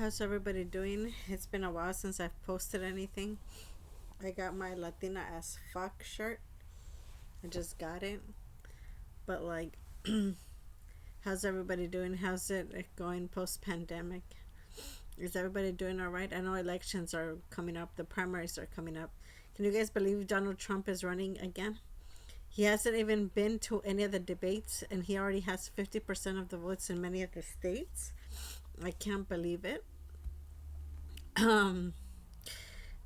How's everybody doing? It's been a while since I've posted anything. I got my Latina as fuck shirt. I just got it. But like, how's everybody doing? How's it going post pandemic? Is everybody doing all right? I know elections are coming up. The primaries are coming up. Can you guys believe Donald Trump is running again? He hasn't even been to any of the debates, and he already has 50% of the votes in many of the states. I can't believe it. Um,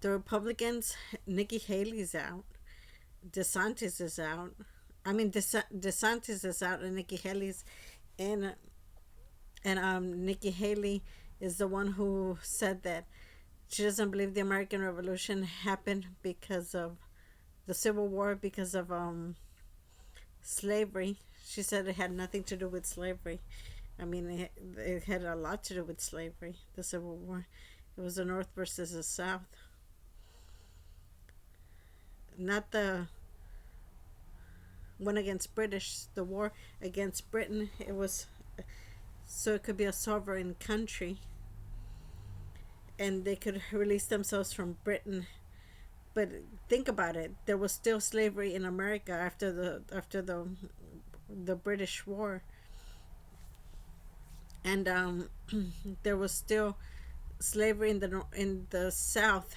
the Republicans, Nikki Haley's out. DeSantis is out. DeSantis is out, and Nikki Haley's in. And Nikki Haley is the one who said that she doesn't believe the American Revolution happened because of the Civil War, because of slavery. She said it had nothing to do with slavery. It had a lot to do with slavery, the Civil War. It was the North versus the South, not the one against British. The war against Britain, it was so it could be a sovereign country, and they could release themselves from Britain. But think about it: there was still slavery in America after the British War, and there was still slavery in the South.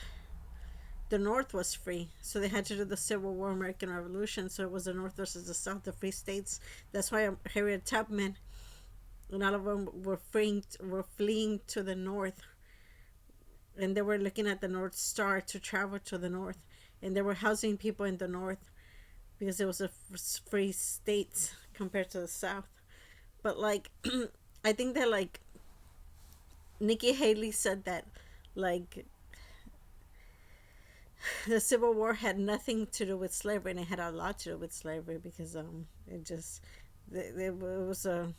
The North was free, so they had to do the Civil War, American Revolution. So it was the North versus the South, the free states. That's why Harriet Tubman and all of them were fleeing to the North, and they were looking at the North Star to travel to the North, and they were housing people in the North because it was a free states compared to the South. But like, I think that like Nikki Haley said that like the Civil War had nothing to do with slavery, and it had a lot to do with slavery because it was a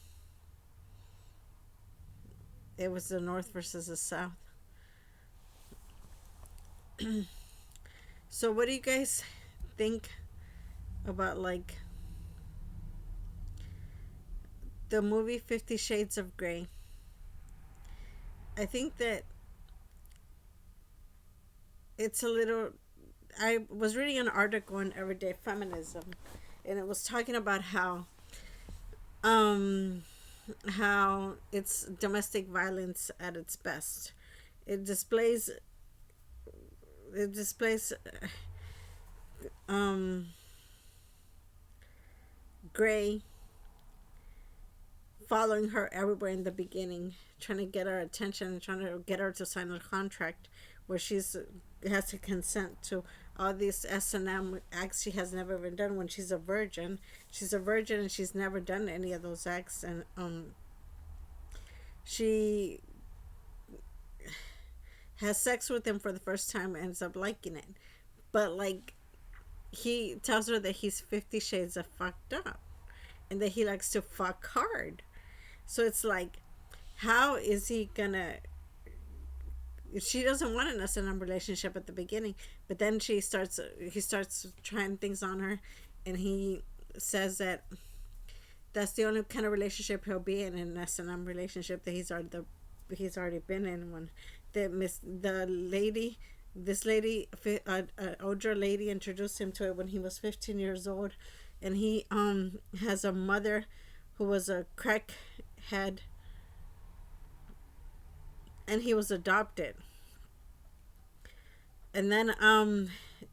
it was the North versus the South. So what do you guys think about like the movie 50 Shades of Grey? I think that it's a little. I was reading an article on Everyday Feminism, and it was talking about um how it's domestic violence at its best. It displays it displays um Gray following her everywhere in the beginning, trying to get her attention, trying to get her to sign a contract where she's has to consent to all these S&M acts she has never even done when she's a virgin. She's a virgin and she's never done any of those acts, and she has sex with him for the first time, ends up liking it. But like, he tells her that he's 50 shades of fucked up and that he likes to fuck hard. So it's like, how is he gonna? She doesn't want an S&M relationship at the beginning, but then he starts trying things on her, and he says that that's the only kind of relationship he'll be in, an S&M relationship that he's already been in one. The lady, this lady, an older lady, introduced him to it when he was 15 years old, and he has a mother who was a crackhead, and he was adopted. And then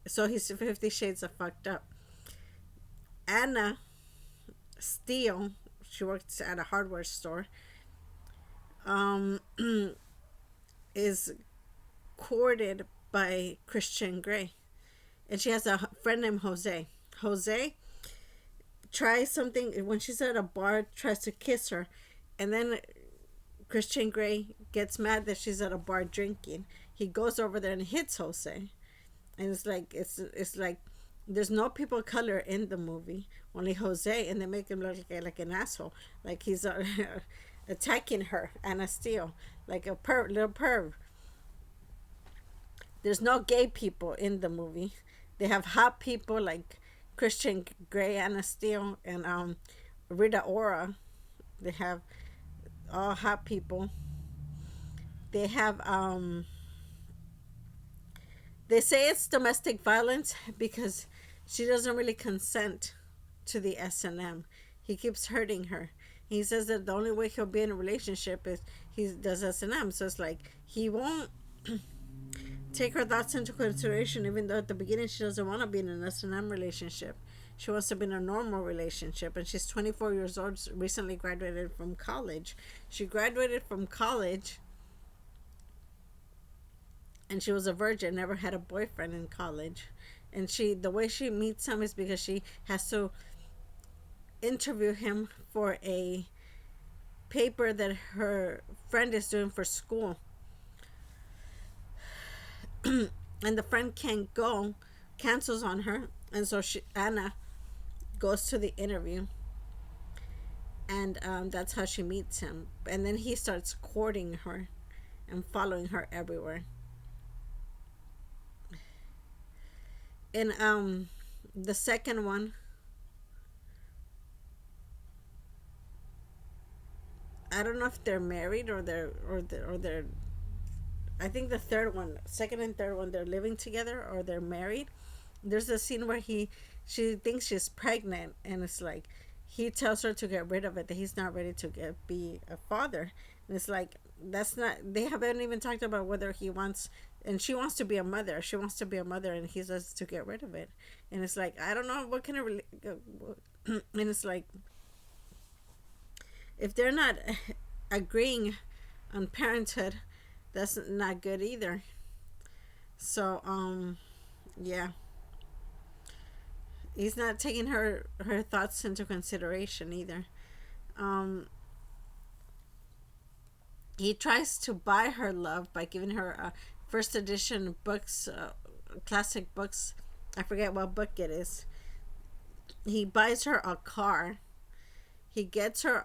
so he's 50 shades of fucked up. Anna Steele, she works at a hardware store, um is courted by Christian Grey, and she has a friend named Jose tries something when she's at a bar, tries to kiss her, and then Christian Grey gets mad that she's at a bar drinking. He goes over there and hits Jose, and it's like there's no people of color in the movie, only Jose, and they make him look like an asshole, like he's attacking her, Anna Steele, like a little perv. There's no gay people in the movie. They have hot people like Christian Grey, Anna Steele, and Rita Ora. They have all hot people. They have they say it's domestic violence because she doesn't really consent to the S&M. He keeps hurting her. He says that the only way he'll be in a relationship is he does S&M. So it's like he won't take her thoughts into consideration, even though at the beginning she doesn't want to be in an S&M relationship. She wants to be in a normal relationship, and she's 24 years old, recently graduated from college. She graduated from college, and she was a virgin, never had a boyfriend in college. And the way she meets him is because she has to interview him for a paper that her friend is doing for school. And the friend can't go, cancels on her, and so Anna goes to the interview, and that's how she meets him. And then he starts courting her and following her everywhere. In the second one, I don't know if they're married or they're. I think the third one, second and third one, they're living together or they're married. There's a scene where she thinks she's pregnant, and it's like he tells her to get rid of it, that he's not ready to be a father. And it's like that's not, they haven't even talked about whether he wants, and she wants to be a mother, and he says to get rid of it. And it's like I don't know what kind of and it's like if they're not agreeing on parenthood, that's not good either. So yeah, he's not taking her thoughts into consideration either. um he tries to buy her love by giving her first edition books, classic books. I forget what book it is. He buys her a car. He gets her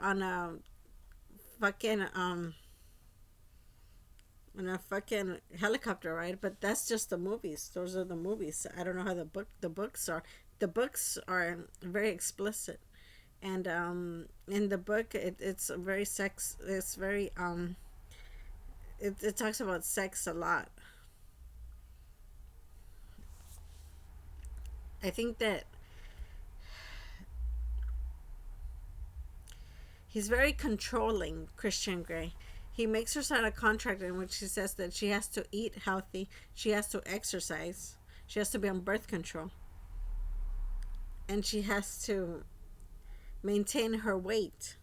fucking on a fucking helicopter ride, but that's just the movies. Those are the movies. I don't know how the books are. The books are very explicit, and in the book it's very sex. It's very it talks about sex a lot. I think that he's very controlling, Christian Grey. He makes her sign a contract in which he says that she has to eat healthy, she has to exercise, she has to be on birth control, and she has to maintain her weight.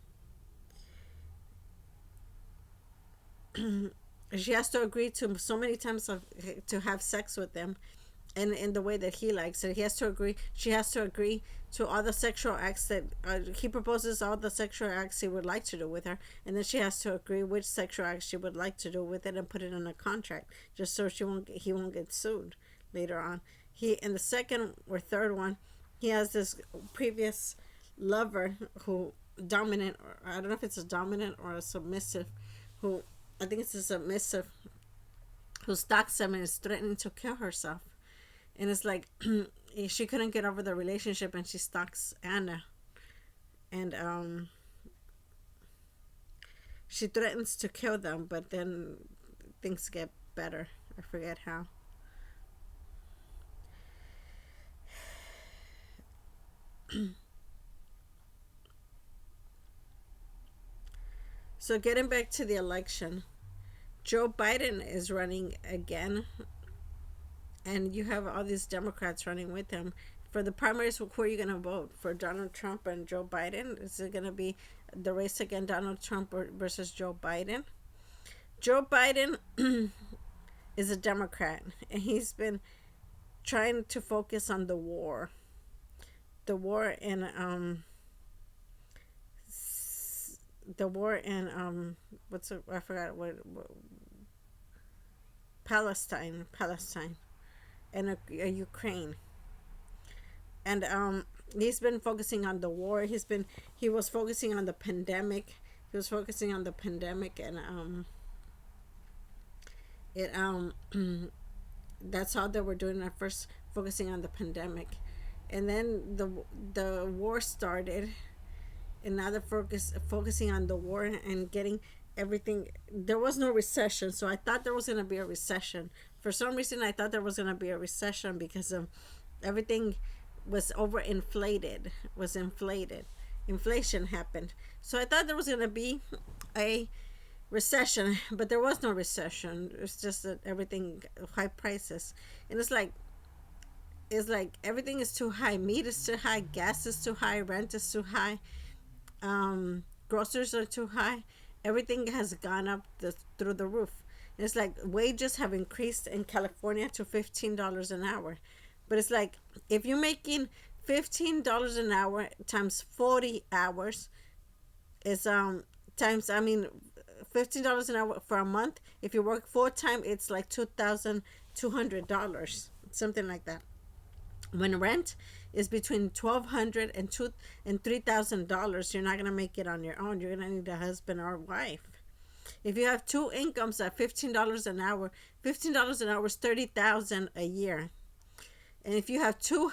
She has to agree to so many times to have sex with them, and in the way that he likes it. He has to agree. She has to agree to all the sexual acts that he proposes. All the sexual acts he would like to do with her, and then she has to agree which sexual acts she would like to do with it, and put it in a contract, just so he won't get sued later on. He in the second or third one, he has this previous lover who dominant. Or I don't know if it's a dominant or a submissive, who I think it's a submissive, who stalks him and is threatening to kill herself. And it's like she couldn't get over the relationship, and she stalks Anna, and she threatens to kill them, but then things get better. I forget how. So getting back to the election, Joe Biden is running again, and you have all these Democrats running with him. For the primaries, who are you going to vote? For Donald Trump and Joe Biden? Is it going to be the race again, Donald Trump versus Joe Biden? Joe Biden is a Democrat, and he's been trying to focus on the war. The war in what's it, I forgot what Palestine and Ukraine. And he's been focusing on the war. He was focusing on the pandemic. He was focusing on the pandemic, and it that's how they were doing at first, focusing on the pandemic, and then the war started, and now they're focusing on the war and getting everything, there was no recession. So I thought there was going to be a recession. For some reason, I thought there was going to be a recession because of everything was overinflated, was inflated. Inflation happened. So I thought there was going to be a recession, but there was no recession. It's just that everything, high prices. And it's like everything is too high. Meat is too high, gas is too high, rent is too high, groceries are too high. Everything has gone up through the roof. It's like wages have increased in California to $15 an hour. But it's like if you're making $15 an hour times 40 hours is times, I mean, $15 an hour for a month. If you work full time, it's like $2,200, something like that. When rent is between $1,200 and $3,000, you're not gonna make it on your own. You're gonna need a husband or a wife. If you have two incomes at $15 an hour, $15 an hour is $30,000 a year. And if you have two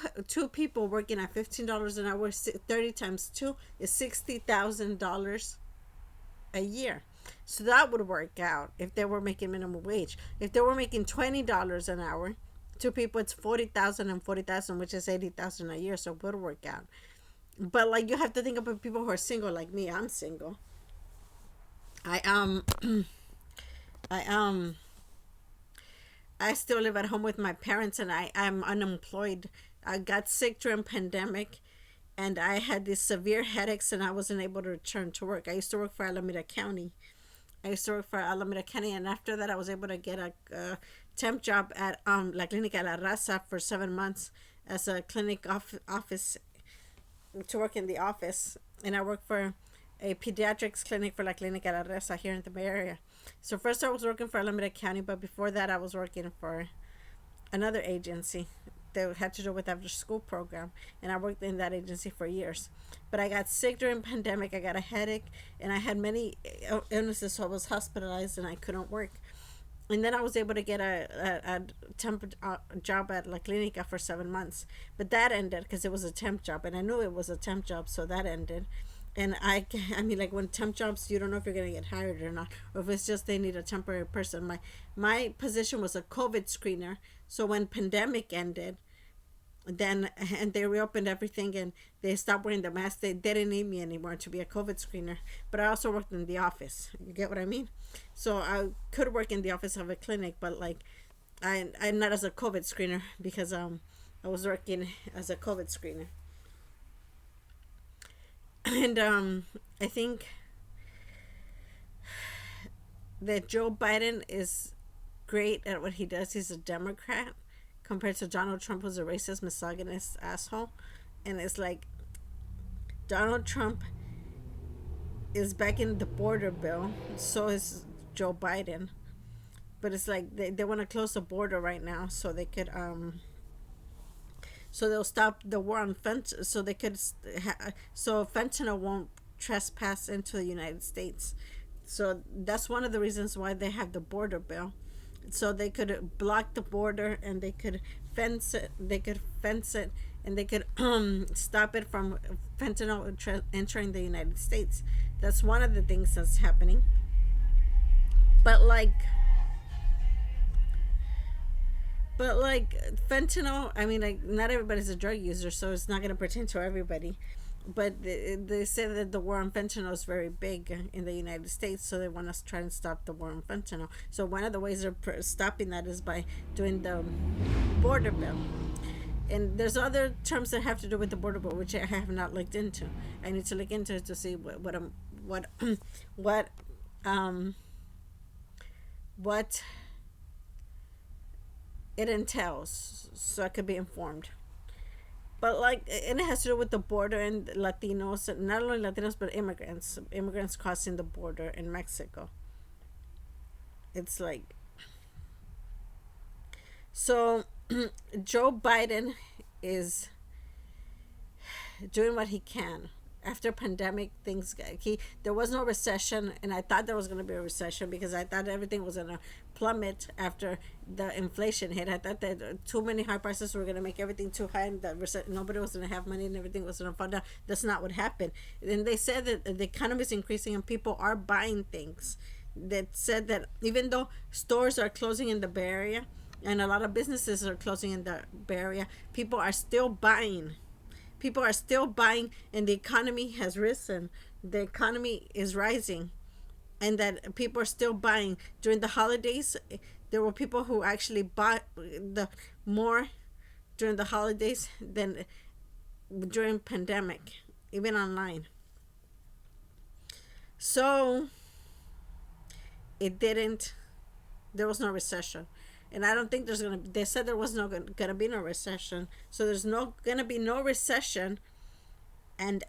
people working at $15 an hour, 30 times two is $60,000 a year. So that would work out if they were making minimum wage. If they were making $20 an hour, two people, it's 40,000 and 40,000, which is 80,000 a year. So it would work out. But like you have to think about people who are single, like me. I'm single. I I I still live at home with my parents, and I'm unemployed. I got sick during pandemic, and I had these severe headaches, and I wasn't able to return to work. I used to work for Alameda County. And after that, I was able to get a temp job at La Clínica La Raza for 7 months as a clinic office, to work in the office, and I worked for a pediatrics clinic for La Clínica La Raza here in the Bay Area. So first I was working for Alameda County, but before that I was working for another agency that had to do with after school program, and I worked in that agency for years. But I got sick during pandemic. I got a headache, and I had many illnesses, so I was hospitalized and I couldn't work. And then I was able to get a temp job at La Clinica for 7 months, but that ended because it was a temp job, and I knew it was a temp job, so that ended. And I mean, like when temp jobs, you don't know if you're gonna get hired or not, or if it's just they need a temporary person. My position was a COVID screener, so when pandemic ended, then and they reopened everything and they stopped wearing the mask, they didn't need me anymore to be a COVID screener. But I also worked in the office. You get what I mean? So I could work in the office of a clinic, but like I not as a COVID screener because I was working as a COVID screener. And I think that Joe Biden is great at what he does. He's a Democrat compared to Donald Trump, who's a racist, misogynist asshole. And it's like Donald Trump is backing the border bill, so is Joe Biden. But it's like they want to close the border right now so they could so they'll stop the war on fentanyl, so they could so fentanyl won't trespass into the United States. So that's one of the reasons why they have the border bill, so they could block the border and they could fence it. And they could stop it from fentanyl entering the United States. That's one of the things that's happening. But like fentanyl, I mean, like not everybody's a drug user, so it's not going to pertain to everybody. But they say that the war on fentanyl is very big in the United States, so they want to try and stop the war on fentanyl. So one of the ways they're stopping that is by doing the border bill. And there's other terms that have to do with the border bill, which I have not looked into. I need to look into it to see what what it entails, so I could be informed. But like, and it has to do with the border and Latinos, not only Latinos but immigrants crossing the border in Mexico. It's like, so Joe Biden is doing what he can. After pandemic, things there was no recession, and I thought there was going to be a recession because I thought everything was going to plummet after the inflation hit. I thought that too many high prices were going to make everything too high, and that nobody was going to have money, and everything was going to fall down. That's not what happened. And they said that the economy is increasing and people are buying things. that said that even though stores are closing in the Bay Area and a lot of businesses are closing in the Bay Area, people are still buying. People are still buying, and the economy has risen. The economy is rising, and that people are still buying during the holidays. There were people who actually bought the more during the holidays than during pandemic, even online. So it didn't. There was no recession, and I don't think there's gonna. They said there was no gonna be no recession, so there's no gonna be no recession, and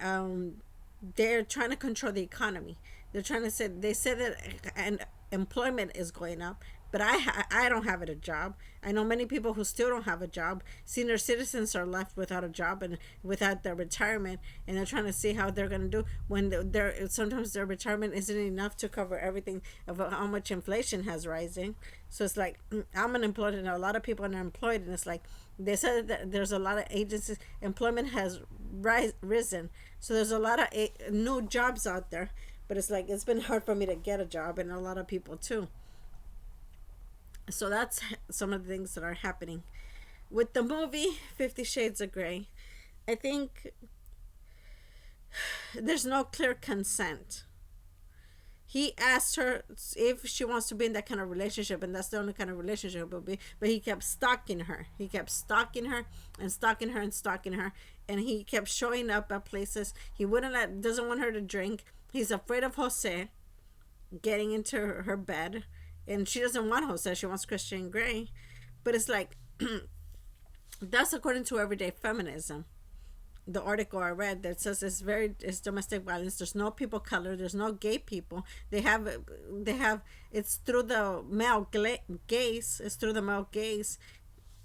they're trying to control the economy. They're trying to say they say that and employment is going up, but I don't have a job. I know many people who still don't have a job. Senior citizens are left without a job and without their retirement, and they're trying to see how they're going to do when they're sometimes their retirement isn't enough to cover everything of how much inflation has rising. So it's like I'm unemployed, and a lot of people are unemployed, and it's like they said that there's a lot of agencies employment has risen, so there's a lot of new jobs out there, but it's like it's been hard for me to get a job, and a lot of people too. So that's some of the things that are happening with the movie 50 Shades of Grey. I think there's no clear consent. He asked her if she wants to be in that kind of relationship, and that's the only kind of relationship it will be. But he kept stalking her. He kept stalking her and stalking her and stalking her, and he kept showing up at places. He wouldn't let, doesn't want her to drink. He's afraid of Jose getting into her bed, and she doesn't want Jose. She wants Christian Grey, but it's like that's according to everyday feminism. The article I read that says it's domestic violence. There's no people color. There's no gay people. They have it's through the male gaze. It's through the male gaze,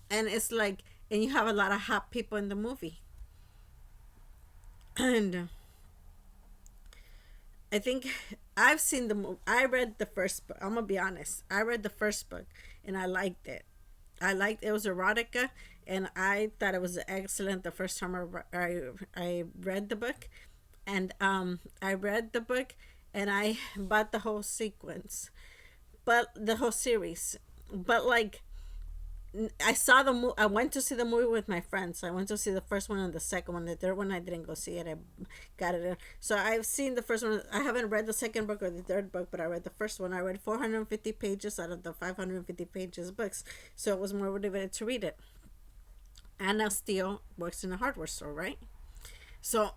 and it's like and you have a lot of hot people in the movie, and I think I've seen the movie. I read the first book. I'm gonna be honest. I read the first book and I liked it. I liked it was erotica, and I thought it was excellent the first time I read the book, and I read the book and I bought the whole sequence, but the whole series, but like I saw the movie. I went to see the movie with my friends. I went to see the first one and the second one. The third one I didn't go see it. I got it. So I've seen the first one. I haven't read the second book or the third book, but I read the first one. I read 450 pages out of the 550 pages books, so it was more motivated to read it. Anna Steele works in a hardware store, right? So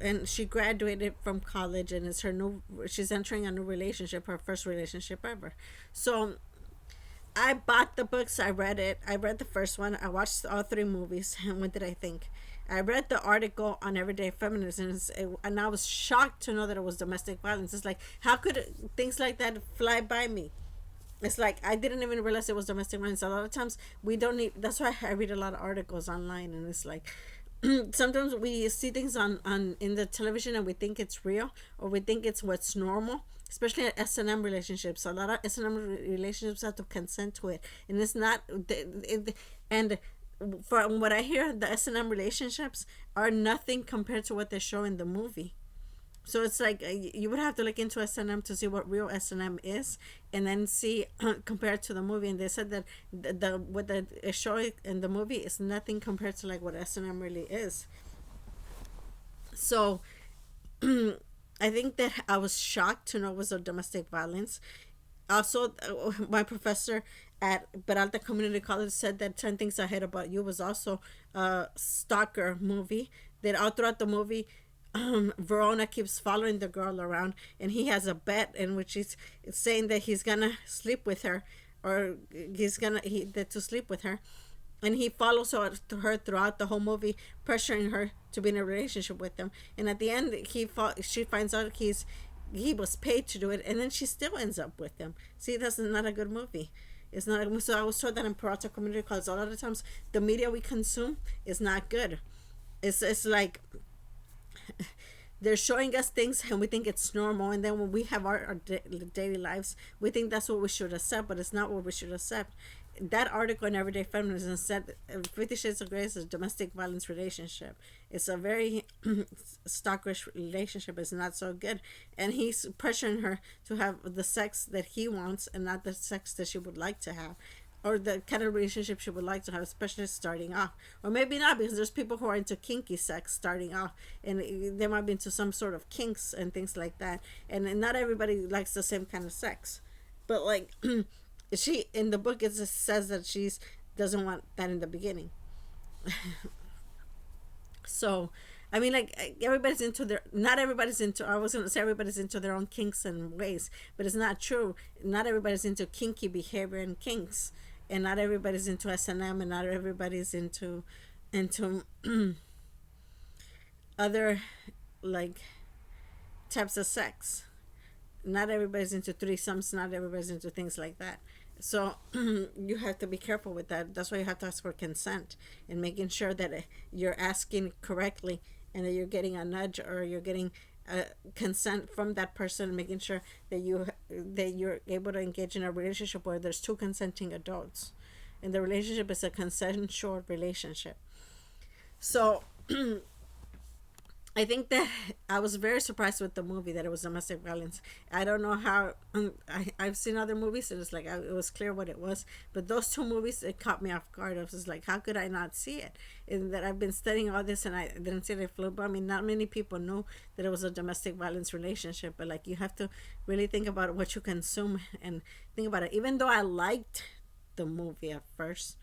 and she graduated from college, and it's her new she's entering a new relationship, her first relationship ever. So I bought the books, I read it, I read the first one, I watched all three movies, and what did I think? I read the article on everyday feminism, and I was shocked to know that it was domestic violence. It's like, how could things like that fly by me? It's like I didn't even realize it was domestic violence. A lot of times we don't need. That's why I read a lot of articles online, and it's like sometimes we see things on in the television and we think it's real, or we think it's what's normal, especially at S&M relationships. A lot of S&M relationships have to consent to it, and it's not and from what I hear, the S&M relationships are nothing compared to what they show in the movie. So it's like you would have to look into S&M to see what real S&M is, and then see compared to the movie. And they said that the what the show in the movie is nothing compared to like what S&M really is. So I think that I was shocked to know it was a domestic violence. Also, my professor at Peralta Community College said that 10 Things I Hate About You was also a stalker movie. That all throughout the movie, Verona keeps following the girl around, and he has a bet in which he's saying that he's gonna sleep with her, or to sleep with her, and he follows her throughout the whole movie, pressuring her to be in a relationship with him. And at the end, she finds out he was paid to do it, and then she still ends up with him. See, that's not a good movie. It's not a movie. So I was told that in Peralta Community College, a lot of times the media we consume is not good. It's like they're showing us things and we think it's normal, and then when we have our daily lives, we think that's what we should accept, but it's not what we should accept. that article in Everyday Feminism said 50 Shades of Grey is a domestic violence relationship. It's a very stalkerish relationship. It's not so good. And he's pressuring her to have the sex that he wants and not the sex that she would like to have. Or the kind of relationship she would like to have, especially starting off. Or maybe not, because there's people who are into kinky sex starting off. And they might be into some sort of kinks and things like that. And not everybody likes the same kind of sex. But like... she in the book it says that she's doesn't want that in the beginning. So I mean, like, everybody's into their, not everybody's into, I was going to say everybody's into their own kinks and ways, but it's not true. Not everybody's into kinky behavior and kinks, and not everybody's into S&M, and not everybody's into other, like, types of sex. Not everybody's into threesomes, not everybody's into things like that. So you have to be careful with that. That's why you have to ask for consent, and making sure that you're asking correctly, and that you're getting a nudge, or you're getting consent from that person, making sure that you're able to engage in a relationship where there's two consenting adults, and the relationship is a consensual relationship. So I think that I was very surprised with the movie that it was domestic violence. I don't know how. I've seen other movies, and it's like it was clear what it was. But those two movies, it caught me off guard. I was just like, how could I not see it? And that I've been studying all this, and I didn't see it flew by. I mean, not many people knew that it was a domestic violence relationship. But like, you have to really think about what you consume and think about it. Even though I liked the movie at first,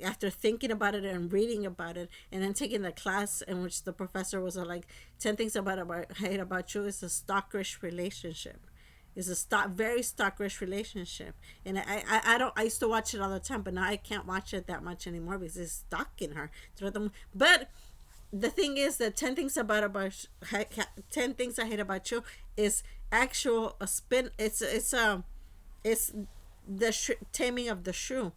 after thinking about it and reading about it, and then taking the class in which the professor was like 10 things about hate about you, is a stalkerish relationship. It's a very stalkerish relationship. And I don't, I used to watch it all the time, but now I can't watch it that much anymore because it's stalking her. But the thing is that 10 things 10 things I hate about you is actual a spin. It's the Taming of the Shrew.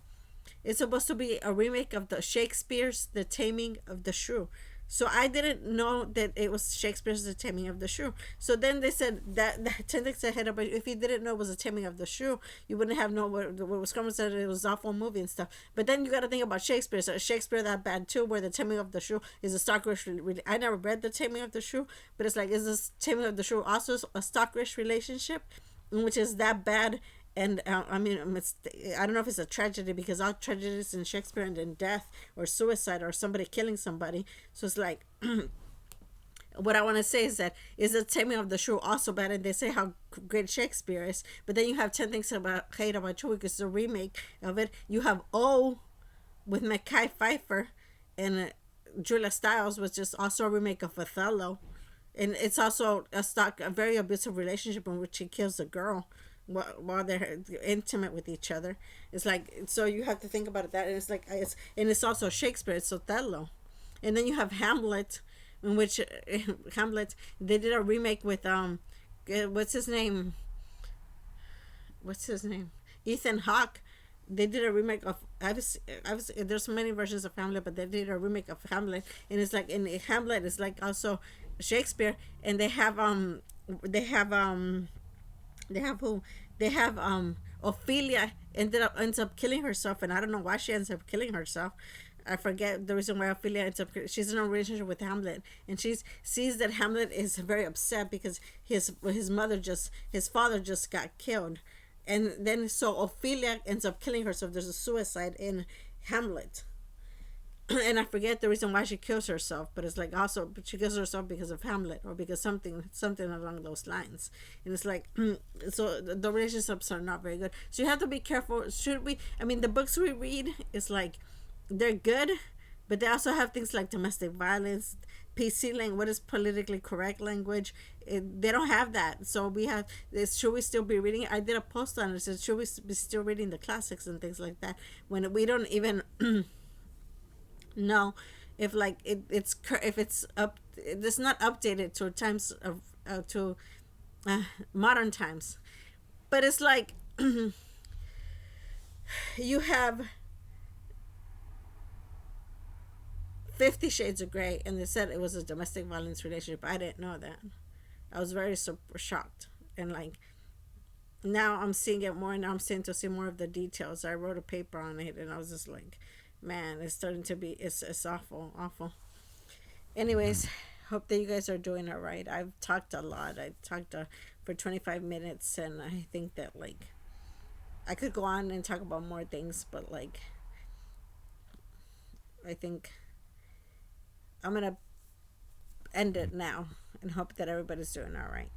It's supposed to be a remake of the Shakespeare's The Taming of the Shrew. So I didn't know that it was Shakespeare's The Taming of the Shrew. So then they said that 10 things ahead about, if you didn't know it was The Taming of the Shrew, you wouldn't have known what was coming, said it was an awful movie and stuff. But then you got to think about Shakespeare. So Shakespeare that bad too, where The Taming of the Shrew is a stalkerish. I never read The Taming of the Shrew, but it's like, is this Taming of the Shrew also a stalkerish relationship, which is that bad? And I mean, I don't know if it's a tragedy, because all tragedies in Shakespeare and in death or suicide or somebody killing somebody. So it's like, what I want to say is that, is The Taming of the Shrew also bad? And they say how great Shakespeare is, but then you have 10 things about hate about you, because it's a remake of it. You have O with Mekhi Phifer, and Julia Stiles was just also a remake of Othello, and it's also a very abusive relationship in which he kills a girl while they're intimate with each other. It's like, so you have to think about it that, and it's like, it's also Shakespeare, it's Othello. And then you have Hamlet, in which Hamlet, they did a remake with what's his name Ethan Hawke. They did a remake of, there's many versions of Hamlet, but they did a remake of Hamlet, and it's like, in Hamlet it's like also Shakespeare, and they have Ophelia ends up killing herself, and I don't know why she ends up killing herself. I forget the reason why Ophelia ends up. She's in a relationship with Hamlet, and she sees that Hamlet is very upset because his father just got killed, and then so Ophelia ends up killing herself. There's a suicide in Hamlet. And I forget the reason why she kills herself, but it's like, also she kills herself because of Hamlet, or because something along those lines. And it's like, so the relationships are not very good. So you have to be careful. I mean, the books we read is like, they're good, but they also have things like domestic violence, PC language, what is politically correct language. They don't have that. So we have this. Should we still be reading it? I did a post on it. Said, should we be still reading the classics and things like that, when we don't even know if like it's not updated to times of to modern times. But it's like, you have 50 Shades of Grey, and they said it was a domestic violence relationship. I didn't know that. I was very super shocked, and like, Now I'm seeing it more, and I'm starting to see more of the details. I wrote a paper on it, and I was just like, man, it's starting to be, it's awful, awful. Mm. Anyways, hope that you guys are doing all right. I've talked a lot. I talked for 25 minutes, and I think that like I could go on and talk about more things, but like I think I'm gonna end it now and hope that everybody's doing all right.